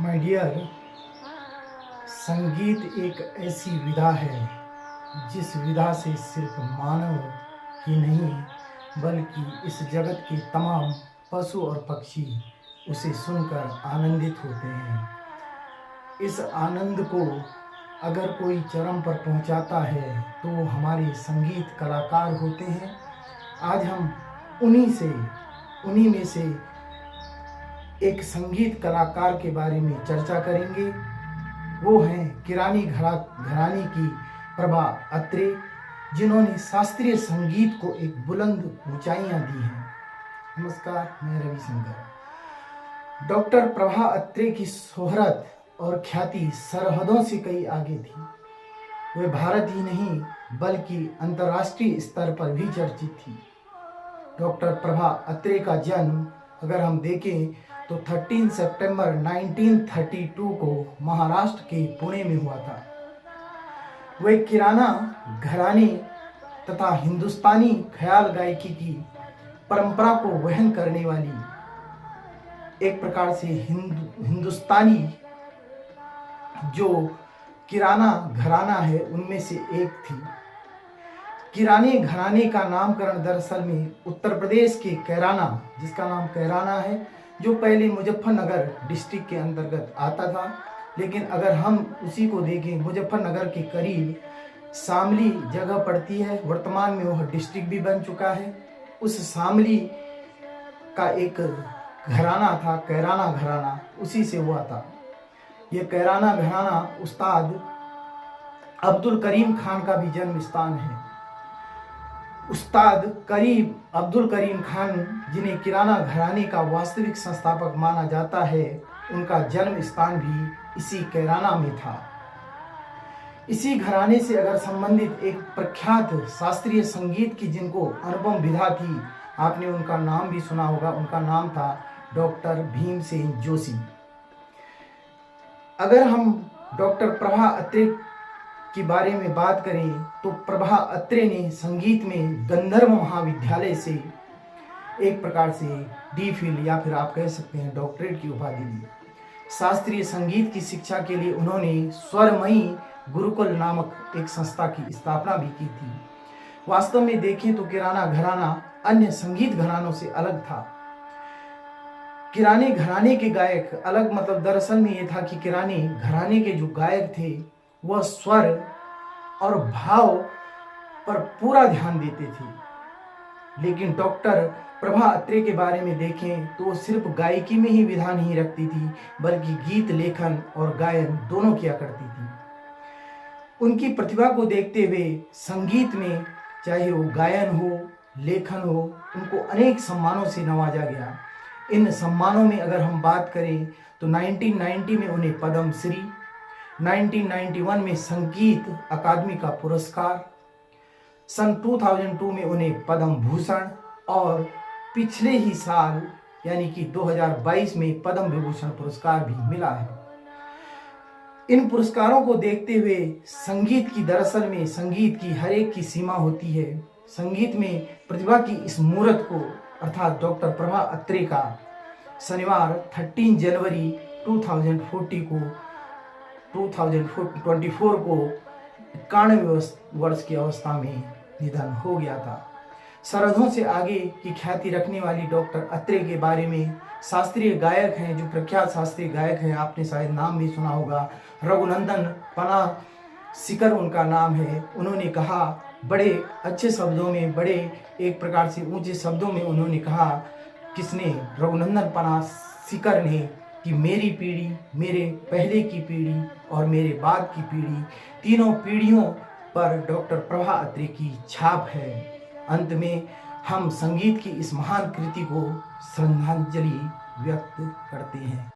My dear, संगीत एक ऐसी विधा है जिस विधा से सिर्फ मानव ही नहीं बल्कि इस जगत के तमाम पशु और पक्षी उसे सुनकर आनंदित होते हैं। इस आनंद को अगर कोई चरम पर पहुंचाता है तो वो हमारे संगीत कलाकार होते हैं। आज हम उन्हीं में से एक संगीत कलाकार के बारे में चर्चा करेंगे। वो हैं किरानी घराने की प्रभा अत्रे, जिन्होंने शास्त्रीय संगीत को एक बुलंद ऊंचाइयां दी हैं। नमस्कार, मैं रविशंकर। डॉक्टर प्रभा अत्रे की शोहरत और ख्याति सरहदों से कई आगे थी। वे भारत ही नहीं बल्कि अंतर्राष्ट्रीय स्तर पर भी चर्चित थी। डॉक्टर प्रभा अत्रे का जन्म अगर हम देखें तो 13 सितंबर 1932 को महाराष्ट्र के पुणे में हुआ था। वे किराना घराने तथा हिंदुस्तानी ख्याल गायकी की परंपरा को वहन करने वाली एक प्रकार से हिंदुस्तानी जो किराना घराना है उनमें से एक थी। किराने घराने का नामकरण दरअसल में उत्तर प्रदेश के कैराना, जिसका नाम कैराना है, जो पहले मुजफ्फरनगर डिस्ट्रिक्ट के अंतर्गत आता था, लेकिन अगर हम उसी को देखें मुजफ्फरनगर के करीब शामली जगह पड़ती है, वर्तमान में वह डिस्ट्रिक्ट भी बन चुका है। उस शामली का एक घराना था, कैराना घराना, उसी से हुआ था। यह कैराना घराना उस्ताद अब्दुल करीम खान का भी जन्म स्थान है। उस्ताद अब्दुल करीम खान, जिन्हें किराना घराने का वास्तविक संस्थापक माना जाता है, उनका जन्म स्थान भी इसी कैराना में था। इसी घराने से अगर संबंधित एक प्रख्यात शास्त्रीय संगीत की जिनको अनुपम विधा थी, आपने उनका नाम भी सुना होगा। उनका नाम था डॉक्टर भीमसेन जोशी। अगर हम डॉक्टर प्रभा अत्रे के बारे में बात करें तो प्रभा अत्रे ने संगीत में गंधर्व महाविद्यालय से एक प्रकार से डी.फिल या फिर आप कह सकते हैं डॉक्टरेट की उपाधि ली। शास्त्रीय संगीत की शिक्षा के लिए उन्होंने स्वरमयी गुरुकुल नामक एक संस्था की स्थापना भी की थी। वास्तव में देखें तो किराना घराना अन्य संगीत घरानों से अलग था। किराने घराने के गायक अलग, मतलब दरअसल में यह था कि किराने घराने के जो गायक थे वह स्वर और भाव पर पूरा ध्यान देते थे। लेकिन डॉक्टर प्रभा अत्रे के बारे में देखें तो वो सिर्फ गायकी में ही विधा नहीं रखती थी, बल्कि गीत लेखन और गायन दोनों किया करती थी। उनकी प्रतिभा को देखते हुए संगीत में चाहे वो गायन हो, लेखन हो, उनको अनेक सम्मानों से नवाजा गया। इन सम्मानों में अगर हम बात करें तो 1990 में उन्हें पद्म श्री, 1991 में संगीत अकादमी का पुरस्कार, सन 2002 में उन्हें पद्म भूषण और पिछले ही साल यानी कि 2022 में पद्म विभूषण पुरस्कार भी मिला है। इन पुरस्कारों को देखते हुए दरअसल में संगीत की हर एक की सीमा होती है। संगीत में प्रतिभा की इस मूर्त को अर्थात डॉक्टर प्रभा अत्रे का शनिवार 13 जनवरी 2024 को 91 वर्ष की अवस्था में निधन हो गया था। सरहदों से आगे की ख्याति रखने वाली डॉक्टर अत्रे के बारे में शास्त्रीय गायक हैं, जो प्रख्यात शास्त्रीय गायक हैं, आपने शायद नाम भी सुना होगा, रघुनंदन पनासीकर उनका नाम है। उन्होंने कहा बड़े अच्छे शब्दों में, बड़े एक प्रकार से ऊंचे शब्दों में उन्होंने कहा, किसने? रघुनंदन पनासीकर ने, कि मेरी पीढ़ी, मेरे पहले की पीढ़ी और मेरे बाद की पीढ़ी, तीनों पीढ़ियों पर डॉक्टर प्रभा अत्रे की छाप है। अंत में हम संगीत की इस महान कृति को श्रद्धांजलि व्यक्त करते हैं।